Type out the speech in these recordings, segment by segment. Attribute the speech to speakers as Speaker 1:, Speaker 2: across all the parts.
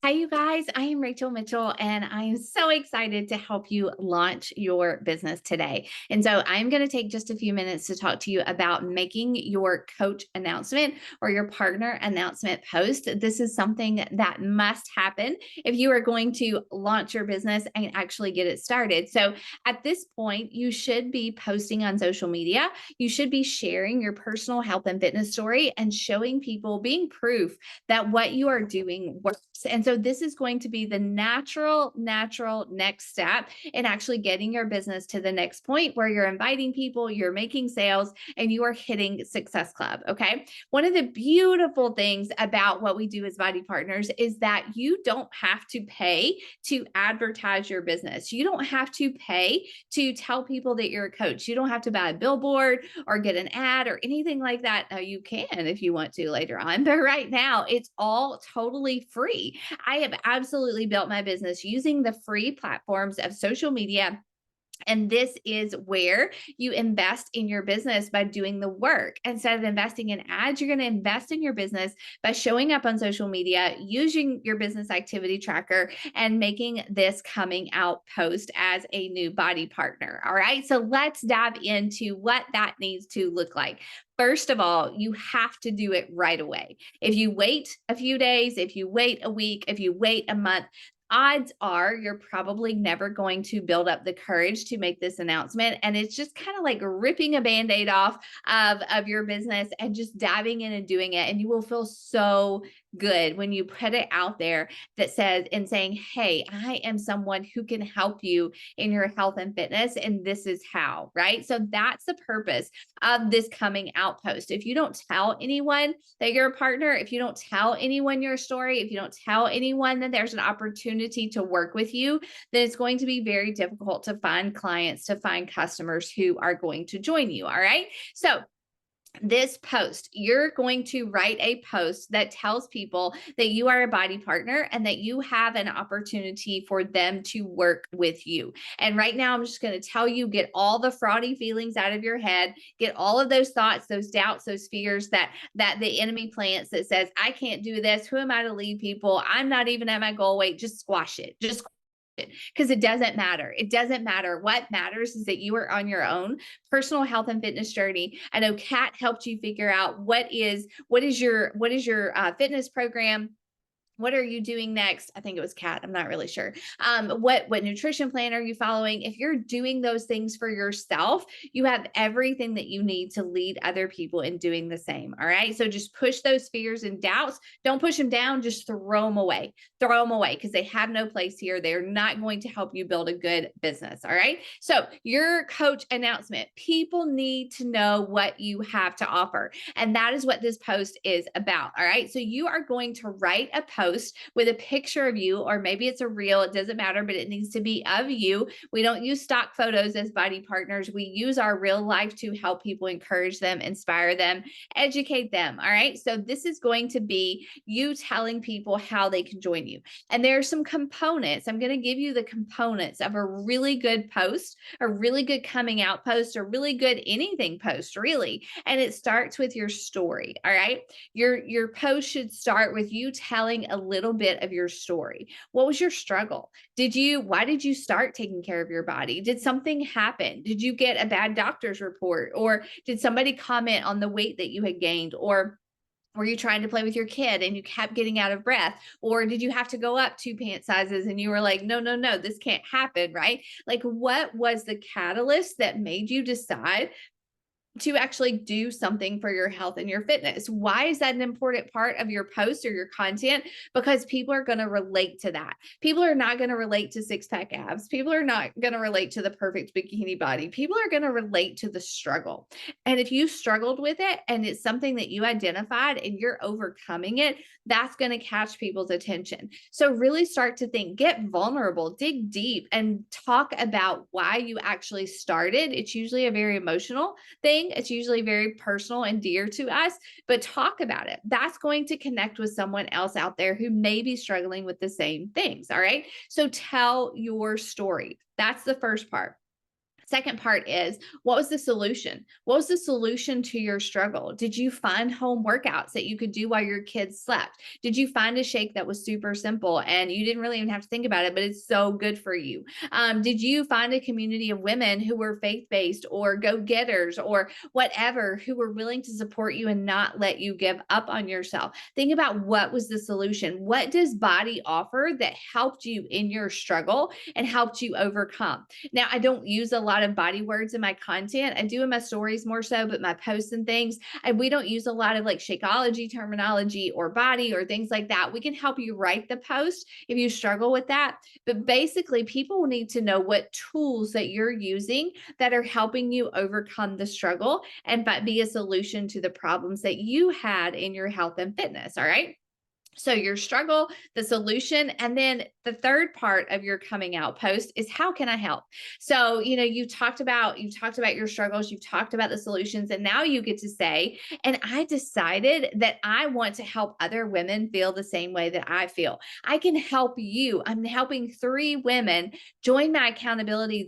Speaker 1: Hi, you guys. I am Rachel Mitchell, and I am so excited to help you launch your business today. And so, I'm going to take just a few minutes to talk to you about making your coach announcement or your partner announcement post. This is something that must happen if you are going to launch your business and actually get it started. So, at this point, you should be posting on social media. You should be sharing your personal health and fitness story and showing people, being proof that what you are doing works. And so this is going to be the natural next step in actually getting your business to the next point where you're inviting people, you're making sales, and you are hitting Success Club. Okay. One of the beautiful things about what we do as body partners is that you don't have to pay to advertise your business. You don't have to pay to tell people that you're a coach. You don't have to buy a billboard or get an ad or anything like that. Now, you can if you want to later on, but right now it's all totally free. I have absolutely built my business using the free platforms of social media, and this is where you invest in your business by doing the work. Instead of investing in ads, you're going to invest in your business by showing up on social media, using your business activity tracker, and making this coming out post as a new body partner. All right. So let's dive into what that needs to look like. First of all, you have to do it right away. If you wait a few days, if you wait a week, if you wait a month, odds are you're probably never going to build up the courage to make this announcement. And it's just kind of like ripping a band-aid off of your business and just diving in and doing it. And you will feel so good when you put it out there that says and saying, hey, I am someone who can help you in your health and fitness. And this is how, right? So that's the purpose of this coming out post. If you don't tell anyone that you're a partner, if you don't tell anyone your story, if you don't tell anyone that there's an opportunity to work with you, then it's going to be very difficult to find clients, to find customers who are going to join you. All right. So this post, you're going to write a post that tells people that you are a body partner and that you have an opportunity for them to work with you. And right now, I'm just going to tell you, get all the fraudy feelings out of your head, get all of those thoughts, those doubts, those fears that the enemy plants that says, I can't do this. Who am I to lead people? I'm not even at my goal weight. Just squash it. Just because it doesn't matter. It doesn't matter. What matters is that you are on your own personal health and fitness journey. I know Kat helped you figure out what is your fitness program. What are you doing next? I think it was Kat. I'm not really sure. What nutrition plan are you following? If you're doing those things for yourself, you have everything that you need to lead other people in doing the same. All right. So just push those fears and doubts. Don't push them down. Just throw them away. Throw them away because they have no place here. They're not going to help you build a good business. All right. So your coach announcement, people need to know what you have to offer. And that is what this post is about. All right. So you are going to write a post with a picture of you, or maybe it's a reel, it doesn't matter, but it needs to be of you. We don't use stock photos as body partners. We use our real life to help people, encourage them, inspire them, educate them. All right. So this is going to be you telling people how they can join you. And there are some components. I'm going to give you the components of a really good post, a really good coming out post, a really good anything post, really. And it starts with your story. All right. Your post should start with you telling a little bit of your story. What was your struggle? Why did you start taking care of your body? Did something happen? Did you get a bad doctor's report? Or did somebody comment on the weight that you had gained? Or were you trying to play with your kid and you kept getting out of breath? Or did you have to go up 2 pant sizes and you were like, no, no, no, this can't happen, right? Like, what was the catalyst that made you decide to actually do something for your health and your fitness? Why is that an important part of your post or your content? Because people are going to relate to that. People are not going to relate to six-pack abs. People are not going to relate to the perfect bikini body. People are going to relate to the struggle. And if you struggled with it and it's something that you identified and you're overcoming it, that's going to catch people's attention. So really start to think, get vulnerable, dig deep, and talk about why you actually started. It's usually a very emotional thing. It's usually very personal and dear to us, but talk about it. That's going to connect with someone else out there who may be struggling with the same things. All right. So tell your story. That's the first part. Second part is, what was the solution? What was the solution to your struggle? Did you find home workouts that you could do while your kids slept? Did you find a shake that was super simple and you didn't really even have to think about it, but it's so good for you? Did you find a community of women who were faith-based or go-getters or whatever, who were willing to support you and not let you give up on yourself? Think about, what was the solution? What does Body offer that helped you in your struggle and helped you overcome? Now, I don't use a lot of body words in my content. I do in my stories more so, but my posts and things, we don't use a lot of like Shakeology terminology or body or things like that. We can help you write the post if you struggle with that. But basically, people need to know what tools that you're using that are helping you overcome the struggle and be a solution to the problems that you had in your health and fitness. All right. So your struggle, the solution, and then the third part of your coming out post is, how can I help? So, you talked about your struggles, you've talked about the solutions, and now you get to say, and I decided that I want to help other women feel the same way that I feel. I can help you. I'm helping 3 women join my accountability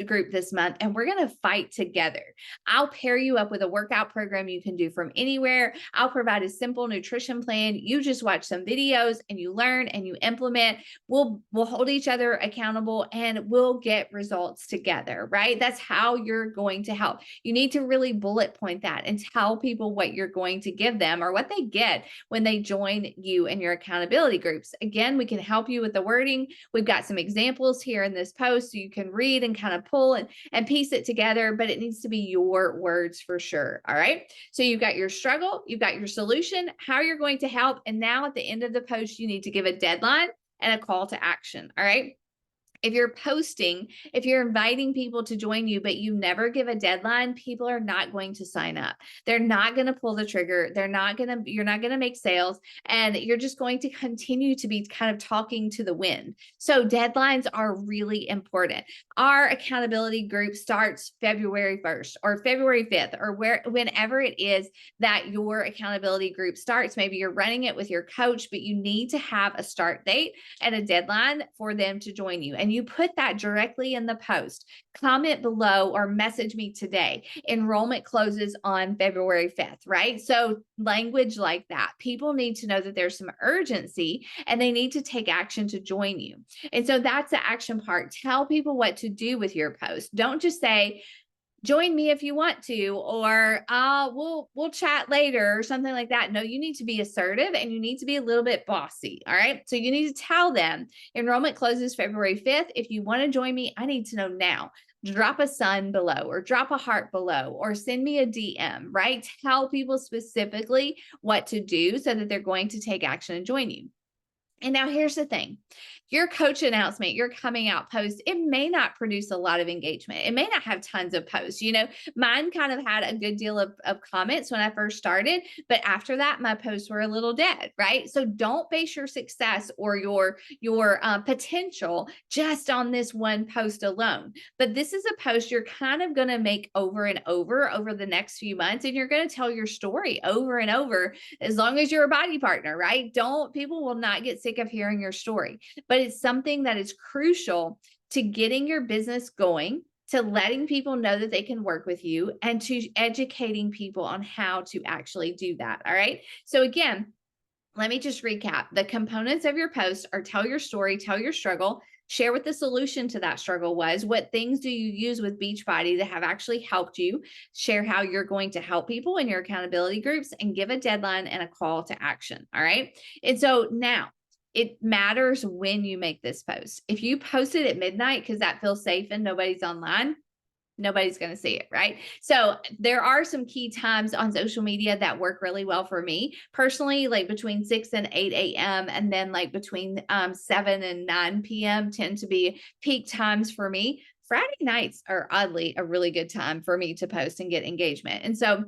Speaker 1: group this month, and we're going to fight together. I'll pair you up with a workout program you can do from anywhere. I'll provide a simple nutrition plan. You just watch some videos and you learn and you implement. We'll hold each other accountable and we'll get results together, right? That's how you're going to help. You need to really bullet point that and tell people what you're going to give them or what they get when they join you in your accountability groups. Again, we can help you with the wording. We've got some examples here in this post so you can read and kind of pull and piece it together, but it needs to be your words for sure. All right. So you've got your struggle, you've got your solution, how you're going to help. And now at the end of the post, you need to give a deadline and a call to action. All right. If you're posting, if you're inviting people to join you, but you never give a deadline, people are not going to sign up. They're not going to pull the trigger. You're not going to make sales, and you're just going to continue to be kind of talking to the wind. So deadlines are really important. Our accountability group starts February 1st or February 5th or whenever it is that your accountability group starts. Maybe you're running it with your coach, but you need to have a start date and a deadline for them to join you. And you put that directly in the post. Comment below or message me today. Enrollment closes on February 5th, right? So language like that. People need to know that there's some urgency and they need to take action to join you. And so that's the action part. Tell people what to do with your post. Don't just say, join me if you want to, or we'll chat later or something like that. No, you need to be assertive and you need to be a little bit bossy. All right. So you need to tell them enrollment closes February 5th. If you want to join me, I need to know now. Drop a sun below or drop a heart below or send me a DM, right? Tell people specifically what to do so that they're going to take action and join you. And now here's the thing. Your coach announcement, your coming out post, it may not produce a lot of engagement. It may not have tons of posts. Mine kind of had a good deal of comments when I first started, but after that, my posts were a little dead, right? So don't base your success or your potential just on this one post alone. But this is a post you're kind of going to make over and over the next few months, and you're going to tell your story over and over as long as you're a body partner, right? People will not get sick of hearing your story. But it's something that is crucial to getting your business going, to letting people know that they can work with you, and to educating people on how to actually do that. All right. So again, let me just recap. The components of your post are tell your story, tell your struggle, share what the solution to that struggle was. What things do you use with Beachbody that have actually helped you? Share how you're going to help people in your accountability groups, and give a deadline and a call to action. All right. And so now, it matters when you make this post. If you post it at midnight because that feels safe and nobody's online, nobody's going to see it, right? So there are some key times on social media that work really well for me personally, like between 6 and 8 a.m. and then like between 7 and 9 p.m. tend to be peak times for me. Friday nights are oddly a really good time for me to post and get engagement. And so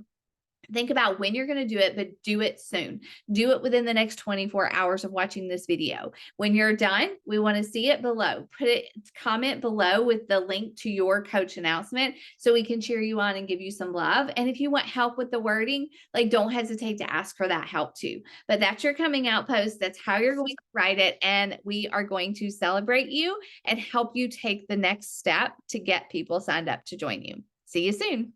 Speaker 1: Think about when you're going to do it, but do it soon. Do it within the next 24 hours of watching this video. When you're done, we want to see it below. Comment below with the link to your coach announcement so we can cheer you on and give you some love. And if you want help with the wording, like, don't hesitate to ask for that help too. But that's your coming out post. That's how you're going to write it. And we are going to celebrate you and help you take the next step to get people signed up to join you. See you soon.